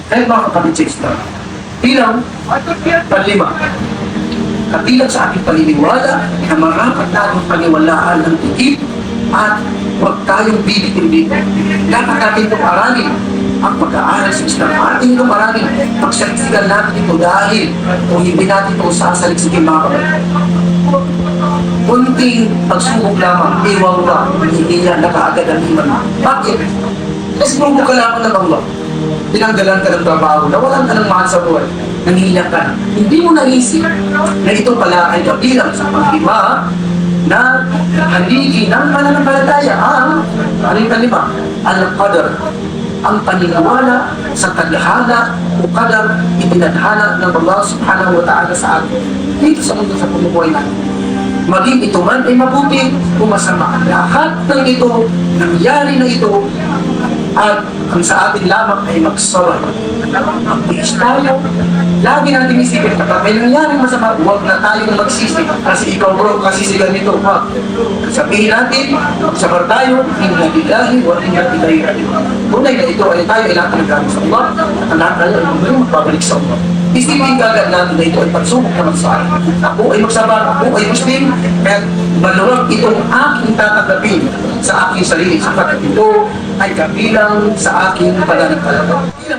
Kaya mga kapatid sa Islam, bilang panlima, kabilang sa ating paniniwala na marapat tayong paniwalaan ng tikip at huwag tayong bibitin-bitin. Dapat natin itong aralin ang pag-aaral sa Islam. Ating itong aralin, pagsaksikan natin ito dahil kung hindi natin ito sasaliksikin mga kapatid. Kunting pagsubok lamang, iwang ba, hindi niya nakaagad ang iman. Bakit? Kasi kung ka lamang ng Allah, tinanggalan ka ng trabaho, nawalan ka ng mahal sa buhay, nangiyak ka na. Hindi mo naisip na ito pala ay kabilang sa panglima na haligi ng pananampalataya ang kalima, al-qadar, ang paniniwala sa tadhana o qadar itinadhana ng Allah subhanahu wa ta'ala sa atin dito sa mundo sa pamumuhay natin. Maging ito man ay mabuti o masama. Lahat ng ito, nangyari na ito, at ang sa atin lamang ay magsorry. Mag-tiis tayo. Lagi natin isipin, kapag may nangyari masama, huwag na tayong magsisi. Kasi ikaw bro, kasi sila nito. Sabihin natin, magsabar tayo, inna lillahi wa inna ilaihi raji'un. Tunay na ito ay tayo ay lahat ng gamit sa Allah, at lahat tayo ay magbabalik sa Allah. Isipin kagad natin na ito ay pagsubok naman sa akin. Ako ay magsabar, ako ay Muslim, kaya maluwag itong aking tatanggapin sa aking sarili, sapagkat ito ay kabilang sa aking pananampalataya.